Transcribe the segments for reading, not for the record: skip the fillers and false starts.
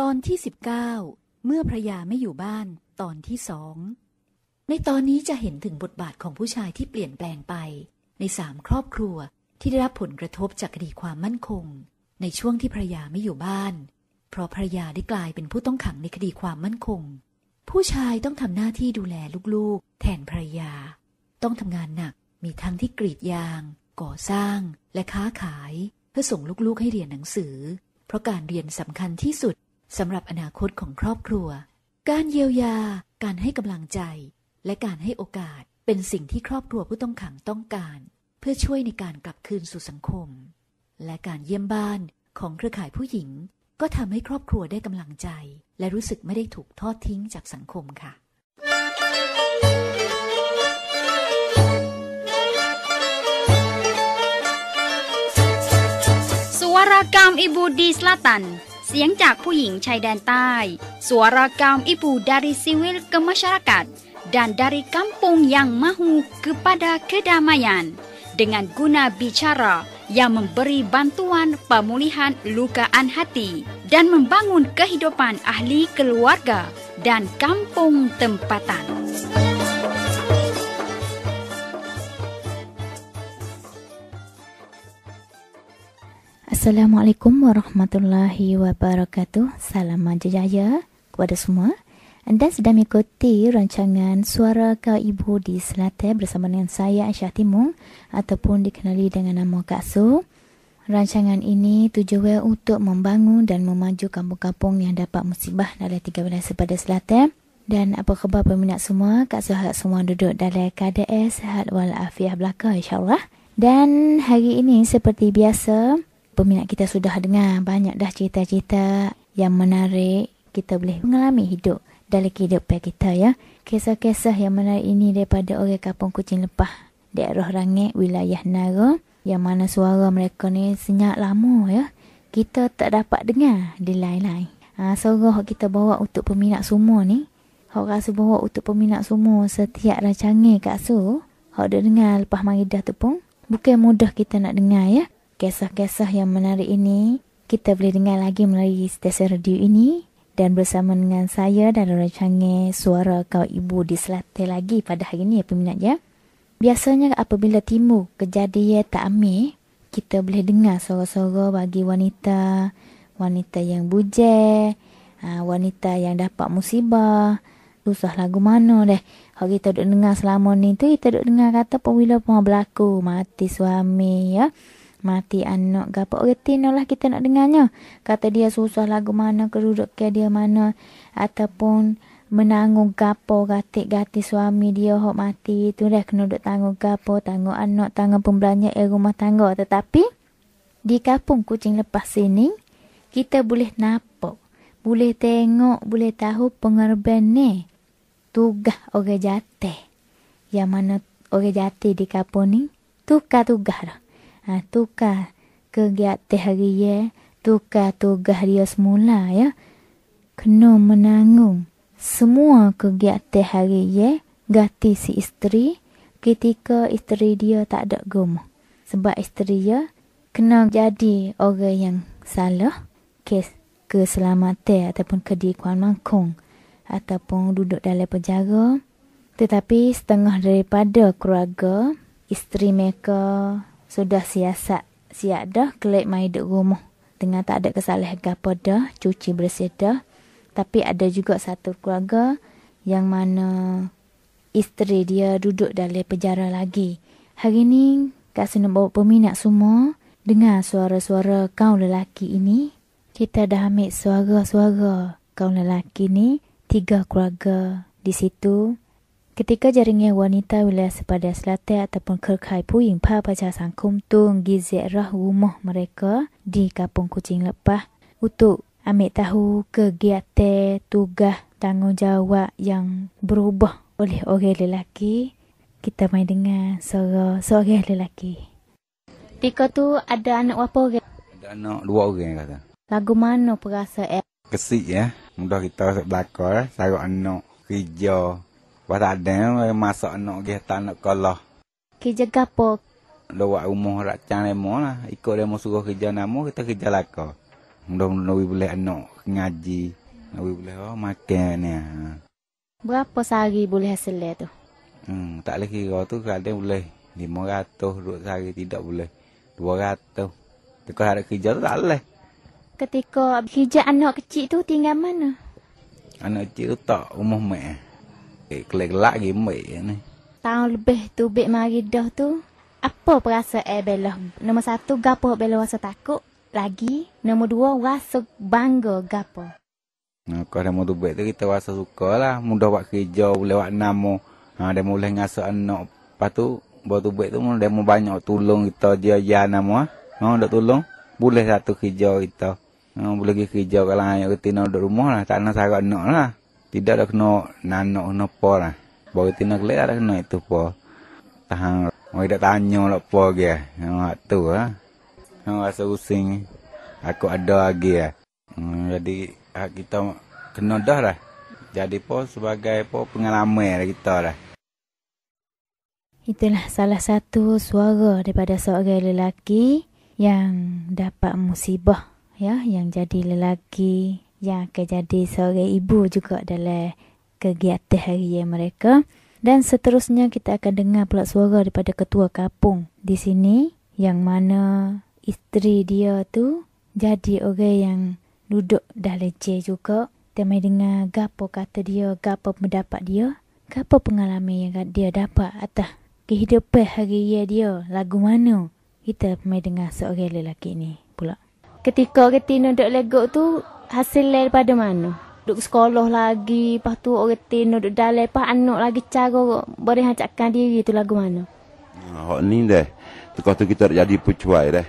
ตอนที่19เมื่อภรรยาไม่อยู่บ้านตอนที่2ในตอนนี้จะเห็นถึงบทบาทของผู้ชายที่เปลี่ยนแปลงไปใน3ครอบครัวที่ได้รับผลกระทบจากคดีความมั่นคงในช่วงที่ภรรยาไม่อยู่บ้านเพราะภรรยาได้กลายเป็นผู้ต้องขังในคดีความมั่นคงผู้ชายต้องทำหน้าที่ดูแลลูกๆแทนภรรยาต้องทำงานหนักมีทั้งที่กรีดยางก่อสร้างและค้าขายเพื่อส่งลูกๆให้เรียนหนังสือเพราะการเรียนสำคัญที่สุดสำหรับอนาคตของครอบครัวการเยียวยาการให้กำลังใจและการให้โอกาสเป็นสิ่งที่ครอบครัวผู้ต้องขังต้องการเพื่อช่วยในการกลับคืนสู่สังคมและการเยี่ยมบ้านของเครือข่ายผู้หญิงก็ทำให้ครอบครัวได้กำลังใจและรู้สึกไม่ได้ถูกทอดทิ้งจากสังคมค่ะSuara Kaum Ibu di Selatan, เสียงจากผู้หญิงชายแดนใต้ Suara Kaum Ibu dari sivil ke masyarakat dan dari kampung yang mahu kepada kedamaian dengan guna bicara yang memberi bantuan pemulihan lukaan hati dan membangun kehidupan ahli keluarga dan kampung tempatan. Assalamualaikum warahmatullahi wabarakatuh. Salam jaya kepada semua. Anda sedang mengikuti rancangan Suara Kaum Ibu di Selatan bersama dengan saya Aisyah Timung ataupun dikenali dengan nama Kak Su. Rancangan ini tujuan untuk membangun dan memaju kampung-kampung yang dapat musibah dalam 3 wilayah pada Selatan. Dan apa khabar peminat semua? Kak Su harap semua duduk dalam keadaan sihat walafiat belaka insya-Allah. Dan hari ini seperti biasa peminat kita sudah dengar banyak dah cerita-cerita yang menarik kita boleh mengalami hidup dalam kehidupan kita ya. Kisah-kisah yang menarik ini daripada orang kampung Kucing Lepah, daerah Rangit, wilayah Nara, yang mana suara mereka ni senyap lama ya. Kita tak dapat dengar di lain-lain. Suara kita bawa untuk peminat semua ni. Hak rasa bawa untuk peminat semua setiap rancangan Kak Su. Hak dah dengar lepas maridah tu pun bukan mudah kita nak dengar ya. Kisah-kisah yang menarik ini kita boleh dengar lagi melalui stesen radio ini dan bersama dengan saya dalam rancangan Suara Kaum Ibu di Selatan lagi pada hari ini ya peminat ya. Biasanya apabila timbul kejadian tak amil, kita boleh dengar suara-suara bagi wanita yang bujang, wanita yang dapat musibah, susah lagu mana deh. Kalau kita duk dengar selama ni tu kita duk dengar kata apabila pun berlaku mati suami ya. Mati anak gapo retin lah kita nak dengarnya. Kata dia susah lagu mana, keruduk ke dia mana ataupun menanggung gapo gatik-gatik suami dia hok mati tu dah kena duk tanggung gapo, tanggung anak, tanggung pembelanja rumah tangga. Tetapi di kampung Kucing Lepah sini kita boleh nampak, boleh tengok, boleh tahu pengorban ni tugas orang jatuh. Yang mana orang jatuh di kampung ni tukar tugas dah. Tukar kegiatan harian, tukar tugas dia semula ya. Kena menanggung semua kegiatan harian ganti si isteri ketika isteri dia tak ada rumah. Sebab isteri dia kena jadi orang yang salah kes keselamatan ataupun kedikuan mangkung ataupun duduk dalam penjara. Tetapi setengah daripada keluarga isteri mereka sudah siap dah kelak mai duk rumah dengan tak ada kesalahan gapo dah, cuci bersih dah. Tapi ada juga satu keluarga yang mana isteri dia duduk dalam penjara lagi. Hari ni Kak Su nak bawa peminat semua dengar suara-suara kaum lelaki ini. Kita dah ambil suara-suara kaum lelaki ni 3 keluarga di situ. Ketika jaringan wanita wilayah sepadan Selatan ataupun kerkhai Puying Pa Pacar Sangkum tu ziarah rumah mereka di kampung Kucing Lepah untuk ambil tahu kegiatan, tugas, tanggungjawab yang berubah oleh orang lelaki. Kita mai dengar suara seorang lelaki. Tika tu ada anak berapa orang? Ada anak 2 orang kata. Lagu mana perasaan? Kesik ya. Mudah kita belakang saruk anak kerja. Lepas tak ada, masak anak dia tak nak kalah. Kerja gapo? Lawak rumah rakyat lemo lah. Ikut lemo suruh kerja nama, kita kerja laka. Mudah-mudahan boleh anak ngaji. Nawi boleh makan ni. Berapa sehari boleh hasil tu? Tak boleh kira tu kadang boleh 500 duduk sehari, tidak boleh 200. Kalau ada kerja tu tak boleh. Ketika kerja anak kecil tu tinggal mana? Anak kecil tu tak rumah mak. Kelak-kelak lagi mak ni. Tahun lebih tu bek mari dah tu. Apa perasaan Bella? Nombor 1, gapo Bella rasa takut? Lagi. Nombor 2, rasa bangga gapo? Kalau dia mau tubik tu kita rasa suka lah. Mudah buat kerja, boleh buat nama. Dia boleh ngasuh anak. Lepas tu, buat tubik tu dia mau banyak tolong kita dia nama. Dia tolong. Boleh satu kerja kita. Boleh pergi kerja kalau anak ketina duduk rumah lah. Tak nak sarak anak lah. Tidak ada kena nanak kena apa lah. Baru ketina kelak ada kena itu apa. Tahan. Orang tak tanya lah apa lagi. Tu lah. Rasa pusing. Aku ada lagi lah. Jadi kita kena dah lah. Jadi po sebagai po pengalaman kita lah. Itulah salah satu suara daripada seorang lelaki yang dapat musibah, ya, yang jadi lelaki yang akan jadi seorang ibu juga dalam kegiatan harian mereka. Dan seterusnya kita akan dengar pula suara daripada ketua kampung di sini, yang mana isteri dia tu jadi orang yang duduk dah leceh juga. Kita mai dengar gapo kata dia, gapo pendapat dia, gapo pengalaman yang dia dapat atas kehidupan harian dia, lagu mana. Kita mai dengar seorang lelaki ni pula. Ketika ketina duduk legok tu, hasil daripada mana? Duduk sekolah lagi, lepas tu orang ketina duduk dalam, lepas anak lagi cara berencanakan diri tu lagu mana? Hak ni dah. Tukar tu kita jadi pecuai dah.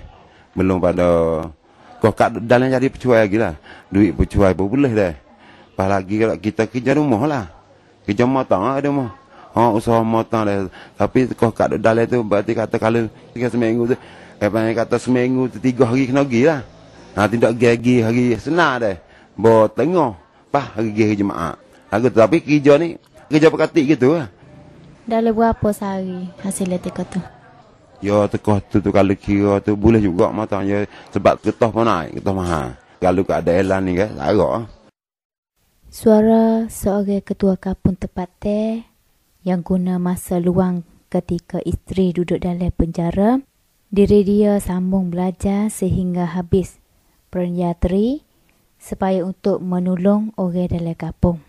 Belum pada kau kat dalam jadi pecuai lagi lah. Duit pecuai pun boleh dah. Lepas lagi kalau kita kerja rumah lah. Kerja matang lah ada mah. Usaha matang dah. Tapi kau kat dalam tu berarti kata kalau seminggu tu. Kata seminggu tu 3 hari kena pergi lah. Tidak pergi hari senang dah. Bawa tengah. Hari jemaah. Tapi kerja ni, kerja perkatik gitu lah. Dalam berapa sehari hasil teko tu? Ya, teko tu kalau kira tu boleh juga matang. Ya, sebab ketah pun naik, ketah mahal. Kalau keadaan ni kan, tarak. Suara seorang ketua kampung tempatnya yang guna masa luang ketika isteri duduk dalam penjara. Diri dia sambung belajar sehingga habis perinjateri supaya untuk menolong orang dalam kampung.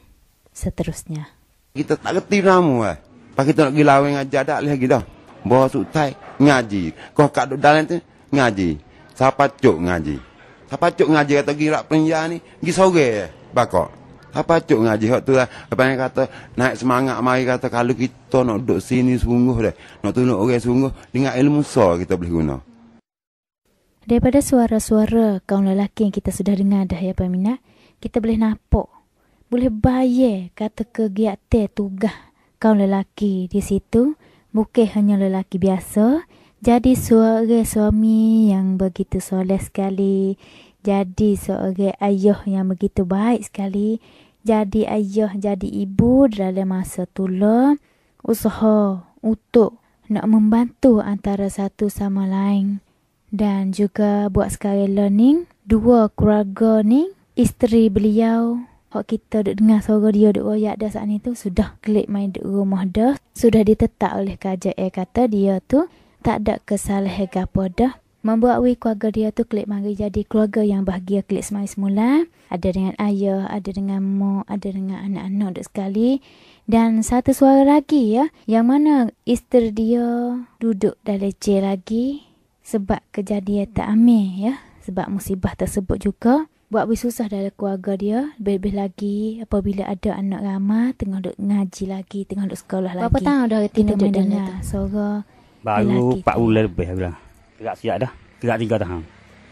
Seterusnya. Kita tak kerti nama lah. Lepas kita nak pergi lawang ngajar tak lagi dah. Bawa sutai, ngaji. Kau kat dalam tu, ngaji. Siapa cuk ngaji. Siapa cuk ngaji kata girak penjara ni, pergi sore bakok. Siapa cuk ngaji hak tu lah. Lepas yang kata, naik semangat mari kata kalau kita nak duduk sini sungguh dah. Nak tolong orang sungguh, dengan ilmu sah kita boleh guna. Daripada suara-suara kaum lelaki yang kita sudah dengar dah ya peminat, kita boleh nampak, boleh bayar kata kegiatan tugas kaum lelaki di situ bukan hanya lelaki biasa, jadi seorang suami yang begitu soleh sekali, jadi seorang ayah yang begitu baik sekali, jadi ayah, jadi ibu dalam masa tula, usaha untuk nak membantu antara satu sama lain. Dan juga buat sekali learning, dua keluarga ni, isteri beliau, hak kita duk dengar suara dia duk royak dah saat ni tu, sudah klik main duk rumah dah, sudah ditetap oleh kerajaan kata dia tu tak ada kesalahan apa dah. Membuat keluarga dia tu klik mari jadi keluarga yang bahagia klik semula. Ada dengan ayah, ada dengan mak, ada dengan anak-anak duk sekali. Dan satu suara lagi ya, yang mana isteri dia duduk dah leceh lagi. Sebab kejadian tak amil ya. Sebab musibah tersebut juga. Buat bersusah dalam keluarga dia. Lebih-lebih lagi apabila ada anak ramai. Tengah duk ngaji lagi. Tengah duk sekolah lagi. Berapa tahun dah kita main dengar suara baru 4 bulan lebih lah. Tegak siap dah. Tegak 3 tahun.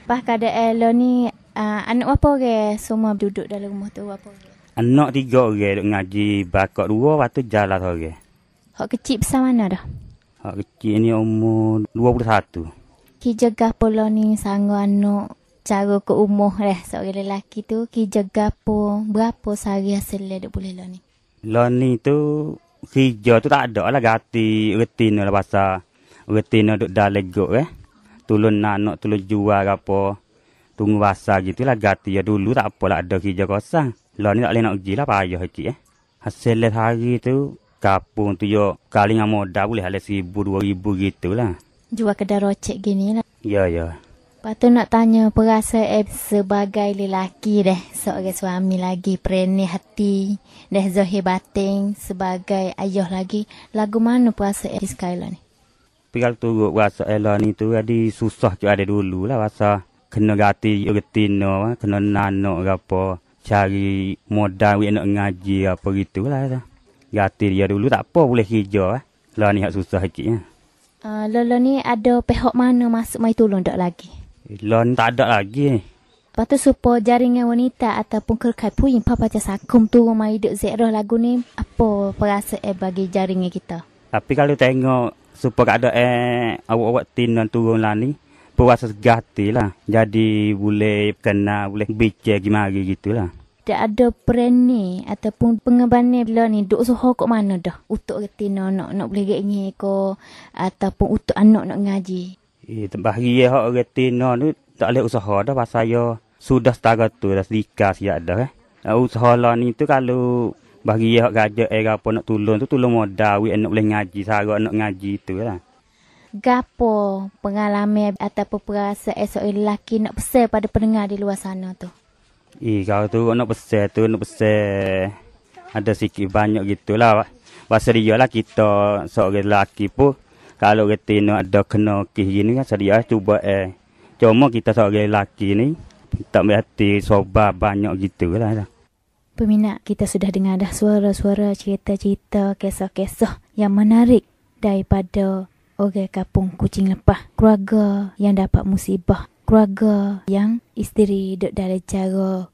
Pas keadaan lo ni. Anak apa orang semua duduk dalam rumah tu? Apa orang? Anak 3 orang duk ngaji. Bakak 2. Lepas tu jalan orang. Hak kecil besar mana dah? Hak kecil ni umur 21. Ki jaga pula ni sanggup anak cara ke umur dah seorang lelaki tu. Ki jaga po berapa sehari hasil dia boleh lah ni? Lah ni tu kerja tu tak ada lah ganti retina lah pasal retina duk dah legok Tolong anak tolong jual apa. tunggu basah gitulah ganti ya dulu tak apalah ada kerja kosong. Lah ni tak boleh nak pergi lah payah cik Hasil hari tu kapung tu yo kali dengan modal boleh ada 1,000-2,000 gitulah. Jual kedai rocek gini lah. Ya. Lepas tu nak tanya perasaan sebagai lelaki seorang suami lagi, perani hati, zahir batin sebagai ayah lagi. Lagu mana perasaan sekarang ni? Tapi kalau turut perasaan lah ni tu jadi susah je ada dulu lah rasa. Kena ganti retina, kena nanak ke apa, cari modal nak ngaji apa gitulah. Ganti dia dulu tak apa boleh kerja lah ni hak susah sikit. Lola ni ada pihak mana masuk mai tolong tak lagi? Lah ni tak ada lagi ni. Lepas tu supaya jaringan wanita ataupun kerkat puing papa sakum tu mai duk zero lagu ni, apa perasaan bagi jaringan kita? Tapi kalau tengok supaya ada awak-awak tinan turun lah ni, puasa segati lah. Jadi boleh kena, boleh bicara gimana gitulah. Tak ada perani ataupun pengebani bila ni duk usaha kat mana dah? Untuk retina nak boleh gini ko ataupun untuk anak nak ngaji. Bagi hak retina tu tak boleh usaha dah pasal saya sudah setara tu dah sedikah siap dah usaha lah ni tu kalau bagi hak gajak apa nak tolong modal nak boleh ngaji sara nak ngaji tu lah. Gapo pengalaman ataupun perasaan seorang lelaki nak pesan pada pendengar di luar sana tu? Kalau tu nak pesan ada sikit banyak gitulah. Pasal dia lah kita seorang lelaki pun kalau retina ada kena kis gini kan sedia cuba cuma kita seorang lelaki ni tak berhati sobat banyak gitulah. Peminat, kita sudah dengar dah suara-suara, cerita-cerita, kisah-kisah yang menarik daripada orang kampung Kucing Lepah. Keluarga yang dapat musibah. Keluarga yang isteri duk dalam cara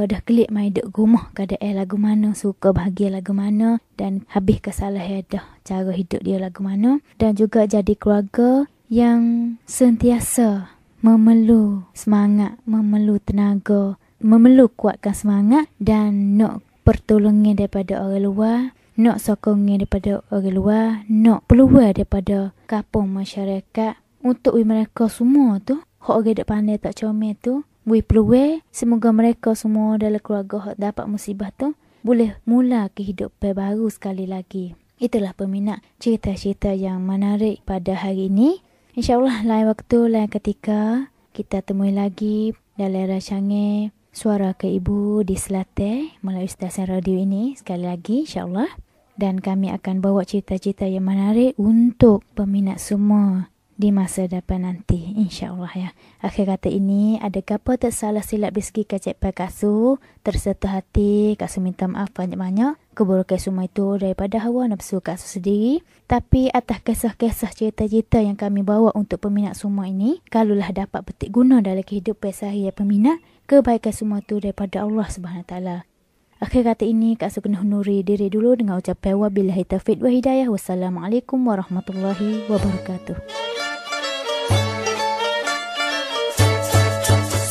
dah kelik mai duk rumah keadaan lagu mana, suka bahagia lagu mana dan habis kesalahan dah cara hidup dia lagu mana. Dan juga jadi keluarga yang sentiasa memerlu semangat, memerlu tenaga, memerlu kuatkan semangat dan nak pertolongan daripada orang luar, nak sokongan daripada orang luar, nak peluang daripada kampung masyarakat untuk mereka semua tu, hak orang dek pandai tak comel tu, bui peluang semoga mereka semua dalam keluarga hak dapat musibah tu boleh mula kehidupan baru sekali lagi. Itulah peminat cerita-cerita yang menarik pada hari ini. InsyaAllah lain waktu, lain ketika kita temui lagi dalam rancangan Suara ke Ibu di Selatan melalui stesen radio ini sekali lagi insyaAllah. Dan kami akan bawa cerita-cerita yang menarik untuk peminat semua di masa depan nanti insyaAllah ya. Akhir kata ini, ada apa tak salah silap di segi kecepat Kasu, tersentuh hati Kasu minta maaf banyak-banyak. Keburukan semua itu daripada hawa nafsu Kasu sendiri. Tapi atas kisah-kisah cerita-cerita yang kami bawa untuk peminat semua ini, kalaulah dapat petik guna dalam kehidupan sehari peminat, kebaikan semua itu daripada Allah SWT. Akhir kata ini, Kak Su kena honori diri dulu dengan ucapan wabillahi taufiq wa hidayah. Wassalamualaikum warahmatullahi wabarakatuh.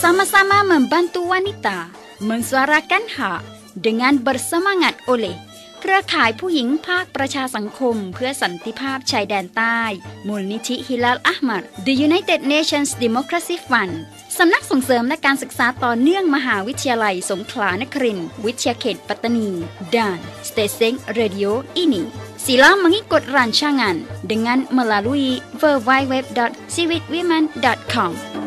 Sama-sama membantu wanita mensuarakan hak dengan bersemangat oleh เครือข่ายผู้หญิงภาคประชาสังคมเพื่อสันติภาพชายแดนใต้มูลนิธิฮิลาลอะห์มัด The United Nations Democracy Fund สำนักส่งเสริมและการศึกษาต่อเนื่องมหาวิทยาลัยสงขลานครินทร์วิทยาเขตปัตตานี dan Stesen Radio ini. Sila mengikut rancangan dengan melalui www.ciwikwomen.com